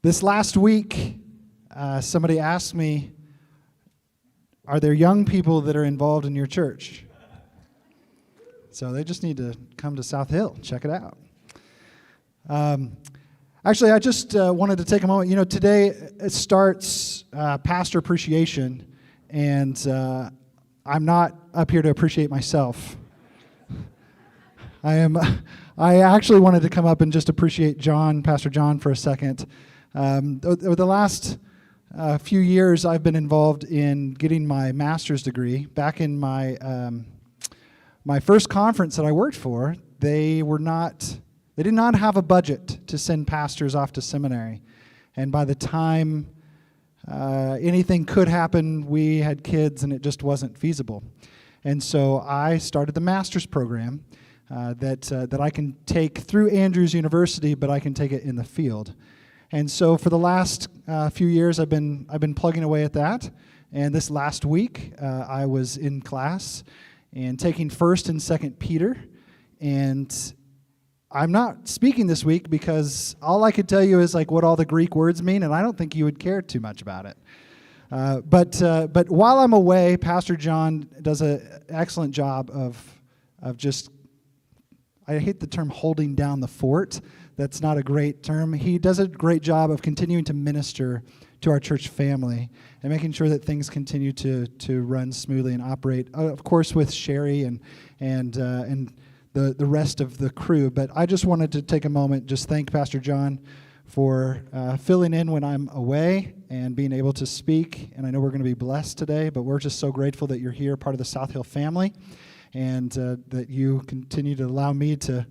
This last week, somebody asked me, are there young people that are involved in your church? So they just need to come to South Hill, check it out. Actually, I just wanted to take a moment. You know, today it starts Pastor Appreciation, and I'm not up here to appreciate myself. I actually wanted to come up and just appreciate John, Pastor John, for a second. Over the last few years, I've been involved in getting my master's degree. Back in my my first conference that I worked for, they did not have a budget to send pastors off to seminary, and by the time anything could happen, we had kids, and it just wasn't feasible. And so I started the master's program that I can take through Andrews University, but I can take it in the field. And so for the last few years, I've been plugging away at that. And this last week, I was in class and taking 1st and 2nd Peter. And I'm not speaking this week because all I could tell you is like what all the Greek words mean, and I don't think you would care too much about it. But while I'm away, Pastor John does an excellent job of just, I hate the term holding down the fort. That's not a great term. He does a great job of continuing to minister to our church family and making sure that things continue to run smoothly and operate, of course, with Sherry and the rest of the crew. But I just wanted to take a moment, just thank Pastor John for filling in when I'm away and being able to speak. And I know we're going to be blessed today, but we're just so grateful that you're here, part of the South Hill family, and that you continue to allow me to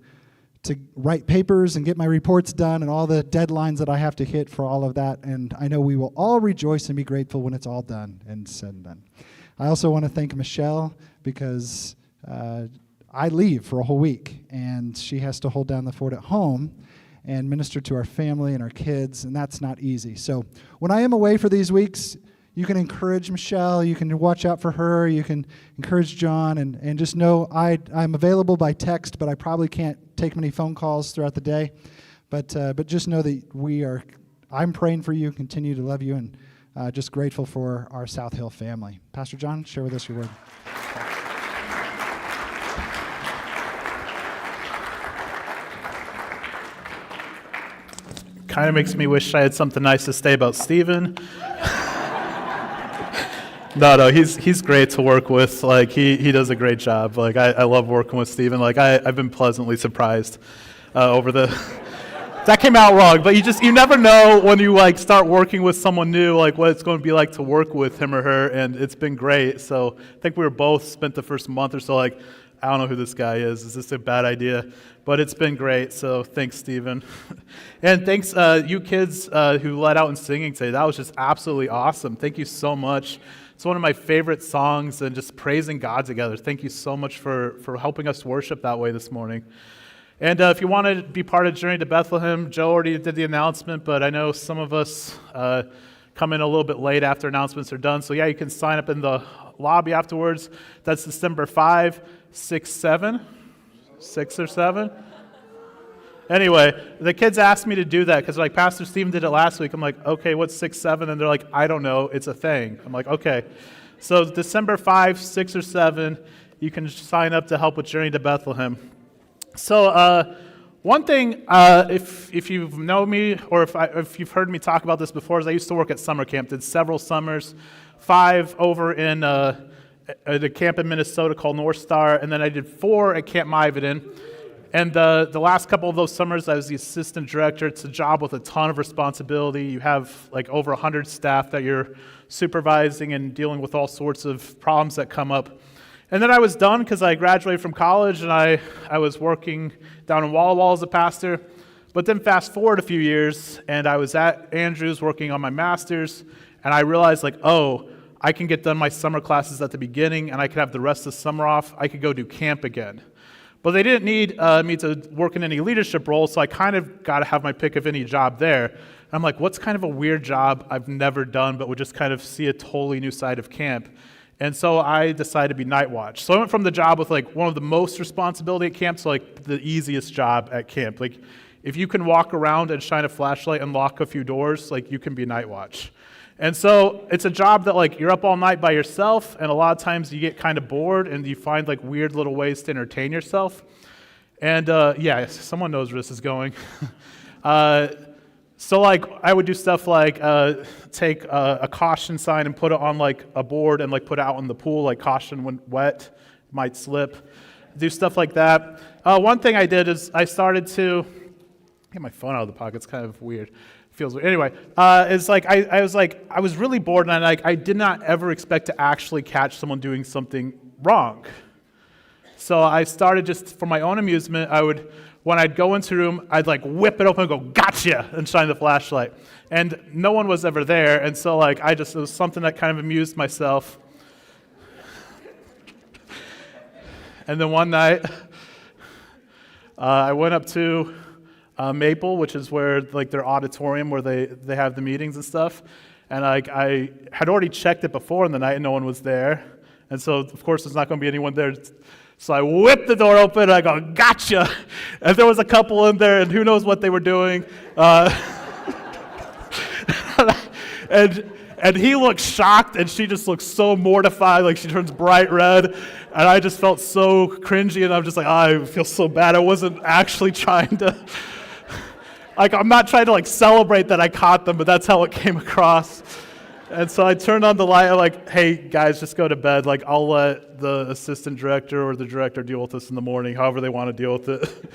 write papers and get my reports done and all the deadlines that I have to hit for all of that. And I know we will all rejoice and be grateful when it's all done and said and done. I also want to thank Michelle because I leave for a whole week, and she has to hold down the fort at home and minister to our family and our kids, and that's not easy. So when I am away for these weeks, you can encourage Michelle, you can watch out for her, you can encourage John, and just know I'm available by text, but I probably can't take many phone calls throughout the day. But just know that I'm praying for you, continue to love you, and just grateful for our South Hill family. Pastor John, share with us your word. Kind of makes me wish I had something nice to say about Stephen. No, he's great to work with. Like he does a great job. Like I love working with Stephen. Like I've been pleasantly surprised over the. That came out wrong, but you never know when you like start working with someone new, like what it's going to be like to work with him or her, and it's been great. So I think we were both spent the first month or so like, I don't know who this guy is. Is this a bad idea? But it's been great, so thanks, Stephen. And thanks, you kids who led out in singing today. That was just absolutely awesome. Thank you so much. It's one of my favorite songs, and just praising God together. Thank you so much for helping us worship that way this morning. And if you want to be part of Journey to Bethlehem, Joe already did the announcement, but I know some of us come in a little bit late after announcements are done. So yeah, you can sign up in the lobby afterwards. That's December 5, 6, 7. 6 or 7? Anyway, the kids asked me to do that because like Pastor Stephen did it last week. I'm like, okay, what's 6, 7? And they're like, I don't know, it's a thing. I'm like, okay. So December 5, 6, or 7, you can sign up to help with Journey to Bethlehem. So one thing, if you know me or if you've heard me talk about this before, is I used to work at summer camp, did several summers, 5 over in at a camp in Minnesota called North Star, and then I did 4 at Camp Maivaden. And the last couple of those summers, I was the assistant director. It's a job with a ton of responsibility. You have like over 100 staff that you're supervising and dealing with all sorts of problems that come up. And then I was done because I graduated from college, and I was working down in Walla Walla as a pastor. But then fast forward a few years, and I was at Andrews working on my master's, and I realized like, oh, I can get done my summer classes at the beginning, and I could have the rest of the summer off. I could go do camp again. But they didn't need me to work in any leadership role, so I kind of got to have my pick of any job there. And I'm like, what's kind of a weird job I've never done, but would just kind of see a totally new side of camp? And so I decided to be night watch. So I went from the job with like one of the most responsibility at camp to like the easiest job at camp. Like if you can walk around and shine a flashlight and lock a few doors, like you can be night watch. And so it's a job that like you're up all night by yourself, and a lot of times you get kind of bored and you find like weird little ways to entertain yourself. And yeah, someone knows where this is going. So like I would do stuff like take a caution sign and put it on like a board and like put it out in the pool, like caution when wet, might slip. Do stuff like that. One thing I did is I started to get my phone out of the pocket. It's kind of weird. Feels weird. Anyway, it's like I was really bored, and I did not ever expect to actually catch someone doing something wrong. So I started just for my own amusement. When I'd go into a room, I'd like whip it open and go, "Gotcha!" and shine the flashlight. And no one was ever there, and so like it was something that kind of amused myself. And then one night, I went up to Maple, which is where like their auditorium where they have the meetings and stuff. And I had already checked it before in the night, and no one was there. And so of course there's not going to be anyone there. So I whipped the door open, and I go, "Gotcha!" And there was a couple in there, and who knows what they were doing. And he looks shocked, and she just looks so mortified, like she turns bright red. And I just felt so cringy, and I'm just like, I feel so bad. I wasn't actually trying to, like, I'm not trying to like celebrate that I caught them, but that's how it came across. And so I turned on the light. I'm like, "Hey guys, just go to bed. Like, I'll let the assistant director or the director deal with this in the morning, however they want to deal with it."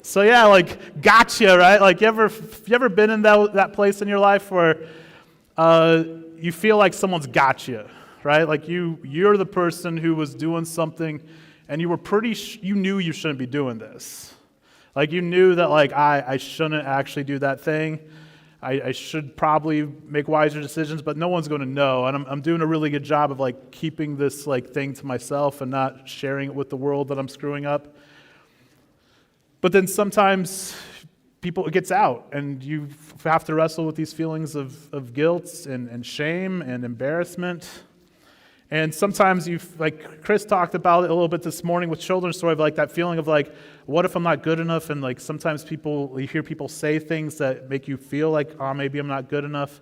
So yeah, like, gotcha, right? Like, you ever been in that place in your life where you feel like someone's got you, right? Like you're the person who was doing something, and you were you knew you shouldn't be doing this. Like you knew that like I shouldn't actually do that thing. I should probably make wiser decisions, but no one's going to know. And I'm doing a really good job of like keeping this like thing to myself and not sharing it with the world that I'm screwing up. But then sometimes it gets out, and you have to wrestle with these feelings of guilt and shame and embarrassment. And sometimes like Chris talked about it a little bit this morning with children's story, of like that feeling of like, what if I'm not good enough? And like sometimes you hear people say things that make you feel like, oh, maybe I'm not good enough.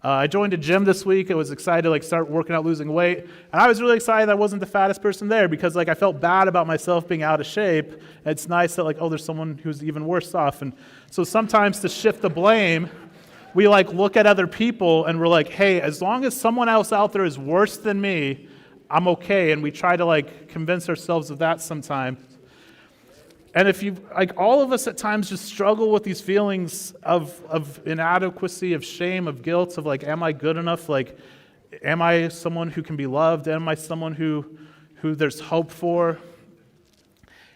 I joined a gym this week. I was excited to like start working out, losing weight. And I was really excited I wasn't the fattest person there, because like I felt bad about myself being out of shape. And it's nice that like, oh, there's someone who's even worse off. And so sometimes to shift the blame, we like look at other people and we're like, hey, as long as someone else out there is worse than me, I'm okay. And we try to like convince ourselves of that sometimes. And if you, like all of us at times just struggle with these feelings of inadequacy, of shame, of guilt, of like, am I good enough? Like, am I someone who can be loved? Am I someone who there's hope for?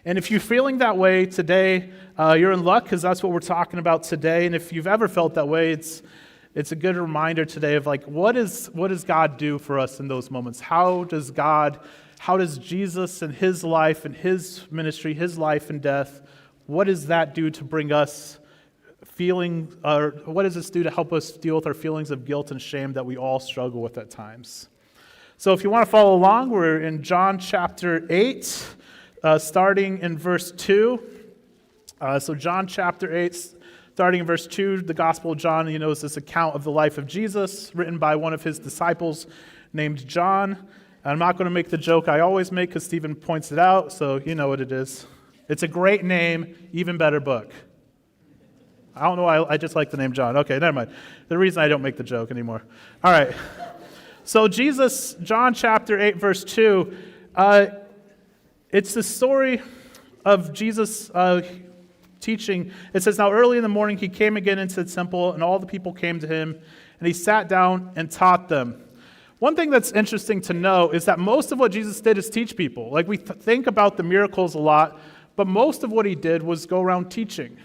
And if you're feeling that way today, you're in luck, because that's what we're talking about today. And if you've ever felt that way, it's a good reminder today of like, what does God do for us in those moments? How does Jesus and his life and his ministry, his life and death, what does that do to bring us feeling, or what does this do to help us deal with our feelings of guilt and shame that we all struggle with at times? So if you want to follow along, we're in John chapter 8, starting in verse 2. So John chapter 8, starting in verse 2, the Gospel of John, is this account of the life of Jesus written by one of his disciples named John. I'm not going to make the joke I always make because Stephen points it out, so you know what it is. It's a great name, even better book. I don't know, I just like the name John. Okay, never mind. The reason I don't make the joke anymore. All right. So Jesus, John chapter 8, verse 2, it's the story of Jesus teaching. It says, "Now early in the morning he came again into the temple, and all the people came to him, and he sat down and taught them." One thing that's interesting to know is that most of what Jesus did is teach people. Like we think about the miracles a lot, but most of what he did was go around teaching.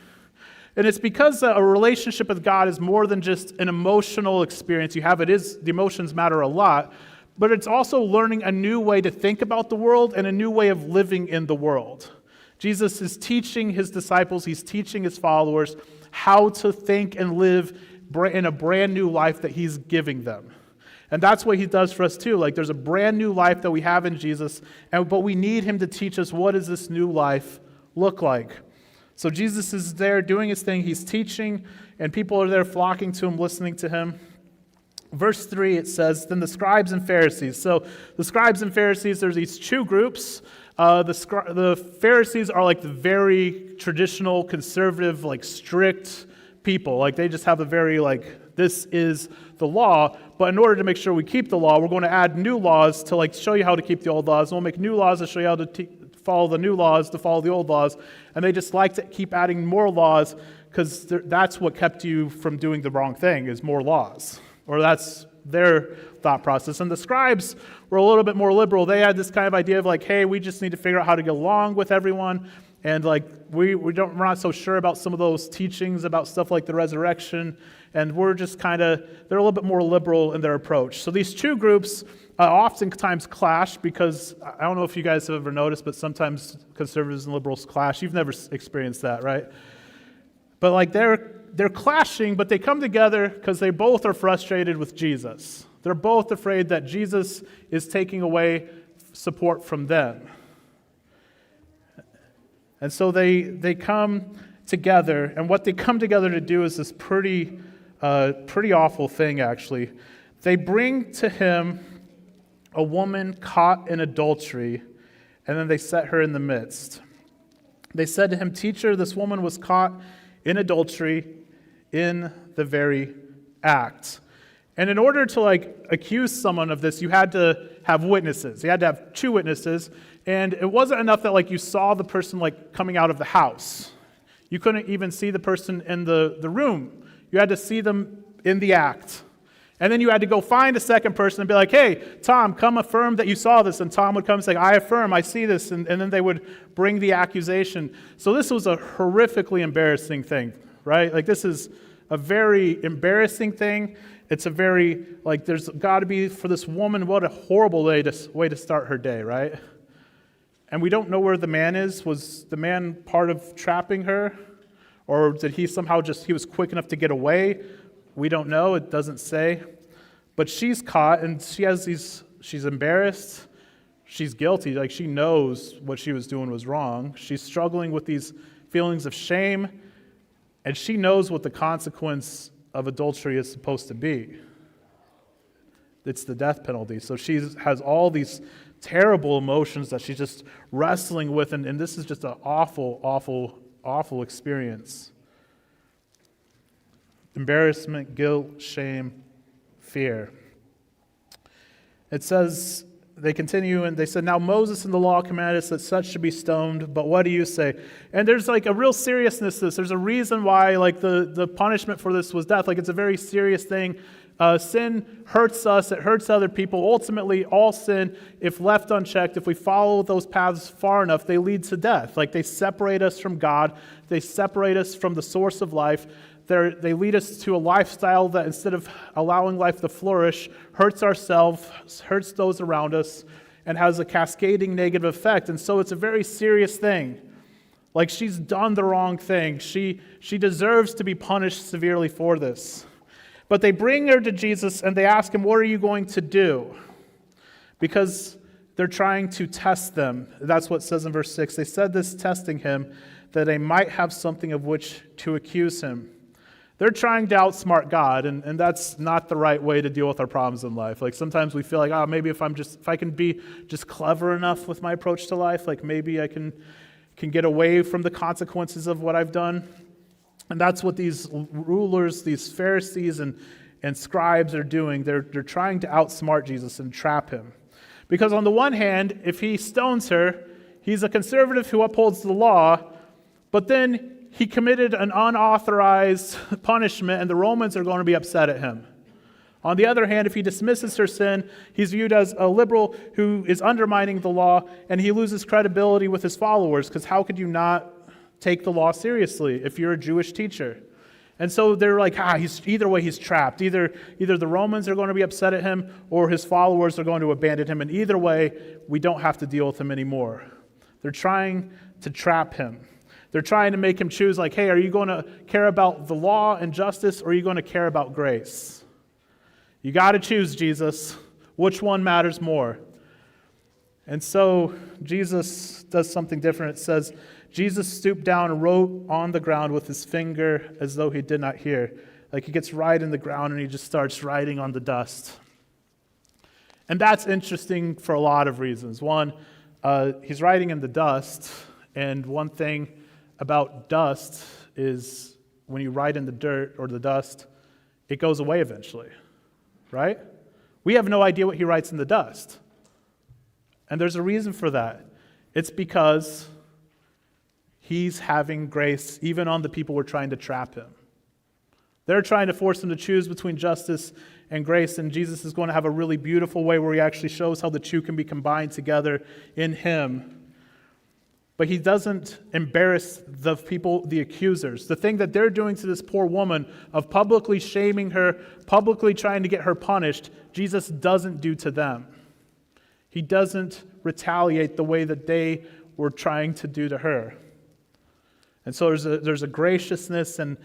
And it's because a relationship with God is more than just an emotional experience. The emotions matter a lot, but it's also learning a new way to think about the world and a new way of living in the world. Jesus is teaching his disciples, he's teaching his followers how to think and live in a brand new life that he's giving them. And that's what he does for us too. Like there's a brand new life that we have in Jesus, but we need him to teach us, what does this new life look like? So Jesus is there doing his thing. He's teaching, and people are there flocking to him, listening to him. Verse 3, it says, then the scribes and Pharisees. So the scribes and Pharisees, there's these two groups. The Pharisees are like the very traditional, conservative, like strict people. Like they just have a very like, this is the law. But in order to make sure we keep the law, we're going to add new laws to like show you how to keep the old laws. And we'll make new laws to show you how to follow the new laws, to follow the old laws. And they just like to keep adding more laws because that's what kept you from doing the wrong thing, is more laws. Or that's their thought process. And the scribes were a little bit more liberal. They had this kind of idea of like, hey, we just need to figure out how to get along with everyone. And like we're not so sure about some of those teachings about stuff like the resurrection. And we're just they're a little bit more liberal in their approach. So these two groups oftentimes clash because, I don't know if you guys have ever noticed, but sometimes conservatives and liberals clash. You've never experienced that, right? But like they're clashing, but they come together because they both are frustrated with Jesus. They're both afraid that Jesus is taking away support from them. And so they come together, and what they come together to do is this pretty awful thing, actually. They bring to him a woman caught in adultery, and then they set her in the midst. They said to him, "Teacher, this woman was caught in adultery in the very act." And in order to accuse someone of this, you had to have witnesses. You had to have two witnesses, and it wasn't enough that you saw the person coming out of the house. You couldn't even see the person in the room. You had to see them in the act. And then you had to go find a second person and be like, "Hey, Tom, come affirm that you saw this." And Tom would come and say, "I affirm, I see this." And then they would bring the accusation. So this was a horrifically embarrassing thing, right? This is a very embarrassing thing. It's a very, there's got to be, for this woman, what a horrible way to start her day, right? And we don't know where the man is. Was the man part of trapping her? Or did he somehow he was quick enough to get away? We don't know. It doesn't say. But she's caught, and she's embarrassed. She's guilty. She knows what she was doing was wrong. She's struggling with these feelings of shame, and she knows what the consequence of adultery is supposed to be. It's the death penalty. So she has all these terrible emotions that she's just wrestling with, and this is just an awful, awful, awful experience. Embarrassment, guilt, shame, fear. It says, they continue and they said, "Now Moses in the law commanded us that such should be stoned, but what do you say?" And there's a real seriousness to this. There's a reason why the punishment for this was death. It's a very serious thing. Sin hurts us, it hurts other people. Ultimately, all sin, if left unchecked, if we follow those paths far enough, they lead to death. They separate us from God. They separate us from the source of life. They lead us to a lifestyle that, instead of allowing life to flourish, hurts ourselves, hurts those around us, and has a cascading negative effect. And so it's a very serious thing. She's done the wrong thing. She deserves to be punished severely for this. But they bring her to Jesus and they ask him, "What are you going to do?" Because they're trying to test them. That's what it says in verse 6. They said this testing him, that they might have something of which to accuse him. They're trying to outsmart God, and that's not the right way to deal with our problems in life. Sometimes we feel maybe if I can be just clever enough with my approach to life, maybe I can get away from the consequences of what I've done. And that's what these rulers, these Pharisees and scribes are doing. They're trying to outsmart Jesus and trap him. Because on the one hand, if he stones her, he's a conservative who upholds the law, but then he committed an unauthorized punishment, and the Romans are going to be upset at him. On the other hand, if he dismisses her sin, he's viewed as a liberal who is undermining the law, and he loses credibility with his followers, because how could you not take the law seriously if you're a Jewish teacher? And so they're either way he's trapped. Either the Romans are going to be upset at him, or his followers are going to abandon him, and either way, we don't have to deal with him anymore. They're trying to trap him. They're trying to make him choose, hey, are you going to care about the law and justice, or are you going to care about grace? You got to choose, Jesus. Which one matters more? And so Jesus does something different. It says, Jesus stooped down and wrote on the ground with his finger as though he did not hear. Like he gets right in the ground and he just starts writing on the dust. And that's interesting for a lot of reasons. One, he's writing in the dust, and one thing about dust is when you write in the dirt or the dust, it goes away eventually, right? We have no idea what he writes in the dust. And there's a reason for that. It's because he's having grace even on the people who are trying to trap him. They're trying to force him to choose between justice and grace, and Jesus is going to have a really beautiful way where he actually shows how the two can be combined together in him. But he doesn't embarrass the people, the accusers. The thing that they're doing to this poor woman of publicly shaming her, publicly trying to get her punished, Jesus doesn't do to them. He doesn't retaliate the way that they were trying to do to her. And so there's a graciousness and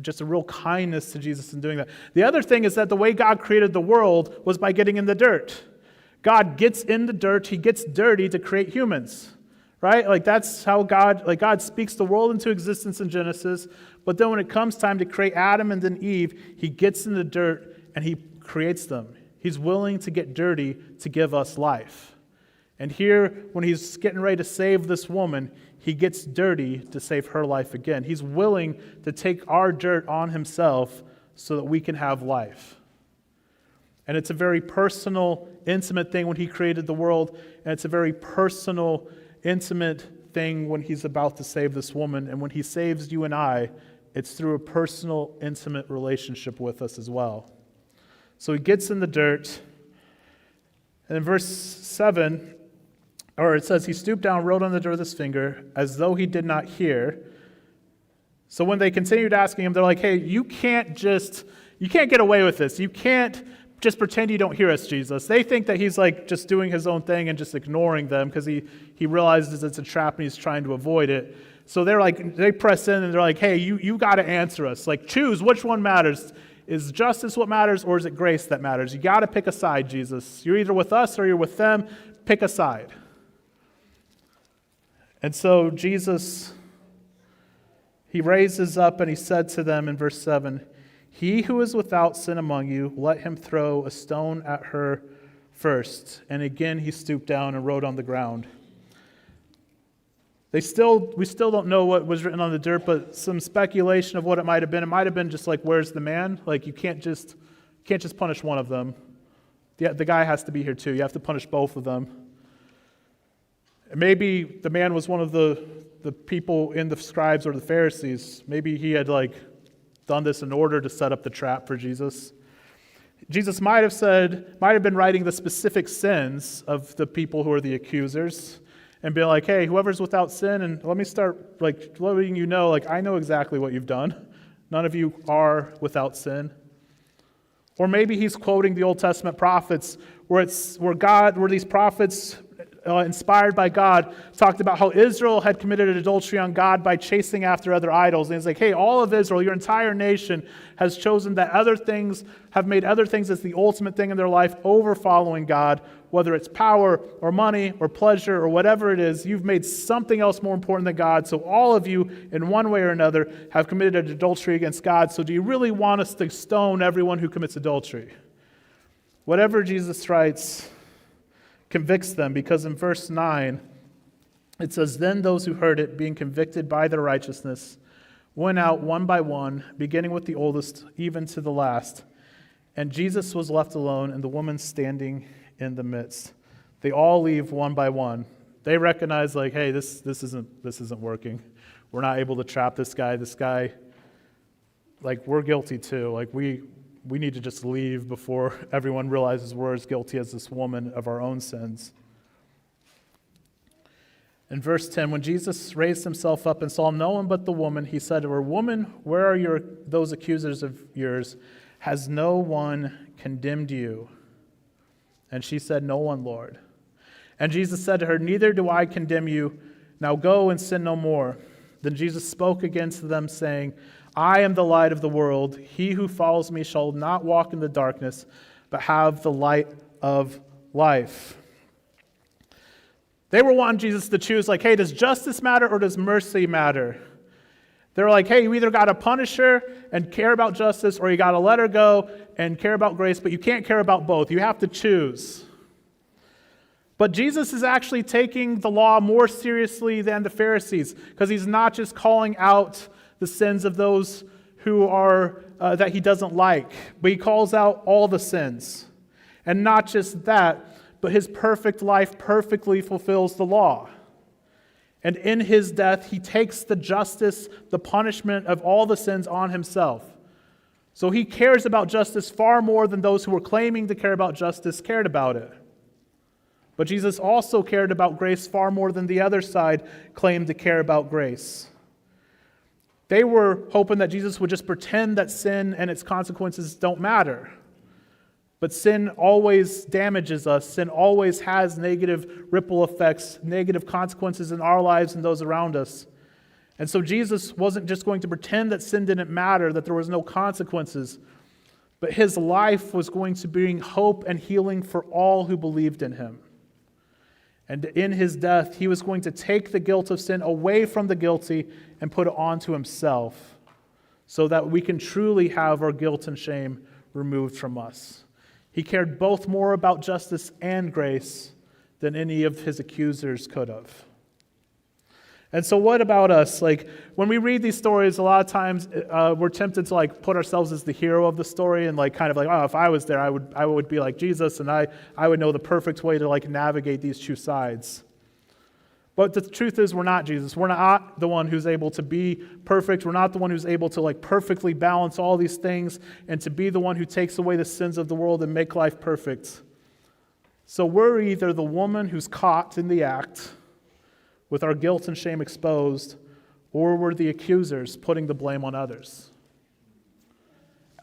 just a real kindness to Jesus in doing that. The other thing is that the way God created the world was by getting in the dirt. God gets in the dirt, he gets dirty to create humans. Right? Like that's how God speaks the world into existence in Genesis, but then when it comes time to create Adam and then Eve, he gets in the dirt and he creates them. He's willing to get dirty to give us life. And here, when he's getting ready to save this woman, he gets dirty to save her life again. He's willing to take our dirt on himself so that we can have life. And it's a very personal, intimate thing when he created the world, and it's a very personal, intimate thing when he's about to save this woman. And when he saves you and I, it's through a personal, intimate relationship with us as well. So he gets in the dirt. And in verse 7, or it says, he stooped down, wrote on the dirt with his finger, as though he did not hear. So when they continued asking him, they're like, hey, you can't get away with this. You can't just pretend you don't hear us, Jesus. They think that he's like just doing his own thing and just ignoring them because he realizes it's a trap and he's trying to avoid it. So they press in and they're like, hey, you got to answer us. Like, choose which one matters. Is justice what matters or is it grace that matters? You got to pick a side, Jesus. You're either with us or you're with them. Pick a side. And so Jesus, he raises up and he said to them in verse 7, he who is without sin among you, let him throw a stone at her first. And again he stooped down and wrote on the ground. We still don't know what was written on the dirt, but some speculation of what it might have been. It might have been just like, where's the man? Like, you can't just punish one of them. The guy has to be here too. You have to punish both of them. Maybe the man was one of the people in the scribes or the Pharisees. Maybe he had done this in order to set up the trap for Jesus. Jesus might have been writing the specific sins of the people who are the accusers and be like, hey, whoever's without sin, and let me start letting you know, I know exactly what you've done. None of you are without sin. Or maybe he's quoting the Old Testament prophets where these prophets inspired by God, talked about how Israel had committed adultery on God by chasing after other idols. And it's like, hey, all of Israel, your entire nation, has chosen that have made other things as the ultimate thing in their life over following God, whether it's power or money or pleasure or whatever it is. You've made something else more important than God. So all of you, in one way or another, have committed adultery against God. So do you really want us to stone everyone who commits adultery? Whatever Jesus writes convicts them, because in verse 9, it says, then those who heard it, being convicted by their righteousness, went out one by one, beginning with the oldest, even to the last. And Jesus was left alone, and the woman standing in the midst. They all leave one by one. They recognize, hey, this isn't working. We're not able to trap this guy. This guy, we're guilty too. We need to just leave before everyone realizes we're as guilty as this woman of our own sins. In verse 10, when Jesus raised himself up and saw no one but the woman, he said to her, woman, where are those accusers of yours? Has no one condemned you? And she said, no one, Lord. And Jesus said to her, neither do I condemn you. Now go and sin no more. Then Jesus spoke again to them, saying, I am the light of the world. He who follows me shall not walk in the darkness, but have the light of life. They were wanting Jesus to choose, like, hey, does justice matter or does mercy matter? They're like, hey, you either got to punish her and care about justice, or you got to let her go and care about grace, but you can't care about both. You have to choose. But Jesus is actually taking the law more seriously than the Pharisees, because he's not just calling out the sins of those who are that he doesn't like, but he calls out all the sins. And not just that, but his perfect life perfectly fulfills the law. And in his death, he takes the justice, the punishment of all the sins on himself. So he cares about justice far more than those who were claiming to care about justice cared about it. But Jesus also cared about grace far more than the other side claimed to care about grace. They were hoping that Jesus would just pretend that sin and its consequences don't matter. But sin always damages us. Sin always has negative ripple effects, negative consequences in our lives and those around us. And so Jesus wasn't just going to pretend that sin didn't matter, that there was no consequences, but his life was going to bring hope and healing for all who believed in him. And in his death, he was going to take the guilt of sin away from the guilty and put it onto himself, so that we can truly have our guilt and shame removed from us. He cared both more about justice and grace than any of his accusers could have. And so what about us? Like, when we read these stories, a lot of times we're tempted to like put ourselves as the hero of the story and like kind of like, oh, if I was there, I would be like Jesus, and I would know the perfect way to like navigate these two sides. But the truth is, we're not Jesus. We're not the one who's able to be perfect. We're not the one who's able to like perfectly balance all these things and to be the one who takes away the sins of the world and make life perfect. So we're either the woman who's caught in the act with our guilt and shame exposed, or we're the accusers putting the blame on others.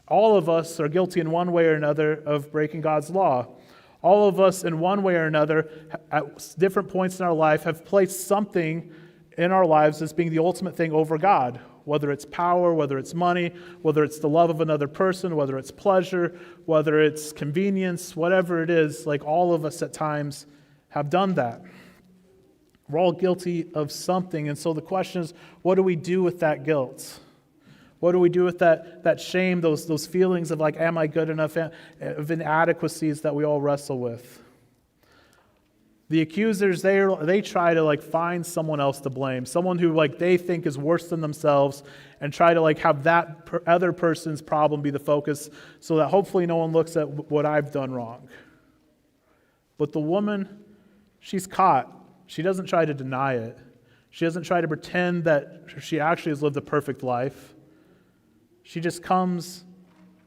All of us are guilty in one way or another of breaking God's law. All of us in one way or another at different points in our life have placed something in our lives as being the ultimate thing over God, whether it's power, whether it's money, whether it's the love of another person, whether it's pleasure, whether it's convenience, whatever it is, like all of us at times have done that. We're all guilty of something, and so the question is, what do we do with that guilt? What do we do with that shame, those feelings of like, am I good enough, of inadequacies that we all wrestle with? The accusers, they try to like find someone else to blame, someone who like they think is worse than themselves, and try to like have that other person's problem be the focus, so that hopefully no one looks at what I've done wrong. But the woman, she's caught. She doesn't try to deny it. She doesn't try to pretend that she actually has lived a perfect life. She just comes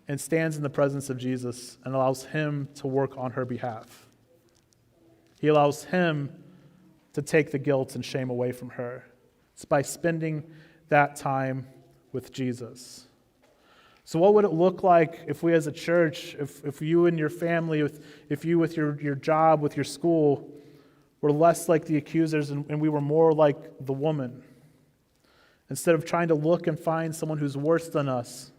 and stands in the presence of Jesus and allows him to work on her behalf. He allows him to take the guilt and shame away from her. It's by spending that time with Jesus. So what would it look like if we as a church, if you and your family, if you with your job, with your school, were less like the accusers and we were more like the woman? Instead of trying to look and find someone who's worse than us,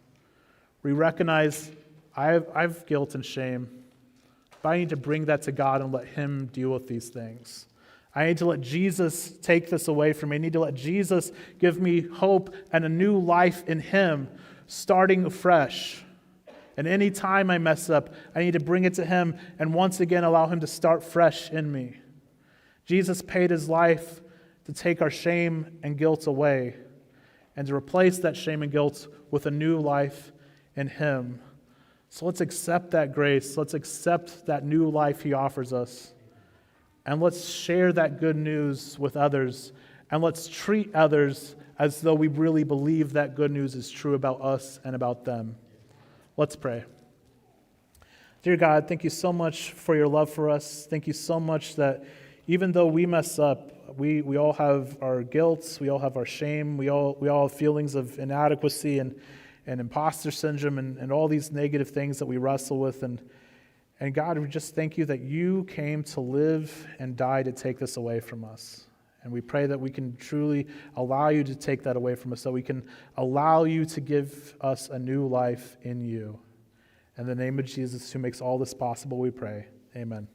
we recognize I've guilt and shame, but I need to bring that to God and let him deal with these things. I need to let Jesus take this away from me. I need to let Jesus give me hope and a new life in him, starting afresh. And any time I mess up, I need to bring it to him and once again allow him to start fresh in me. Jesus paid his life to take our shame and guilt away and to replace that shame and guilt with a new life in him. So let's accept that grace. Let's accept that new life he offers us. And let's share that good news with others. And let's treat others as though we really believe that good news is true about us and about them. Let's pray. Dear God, thank you so much for your love for us. Thank you so much that even though we mess up, we all have our guilt, we all have our shame, we all have feelings of inadequacy and imposter syndrome and all these negative things that we wrestle with. And God, we just thank you that you came to live and die to take this away from us. And we pray that we can truly allow you to take that away from us, so we can allow you to give us a new life in you. In the name of Jesus, who makes all this possible, we pray. Amen.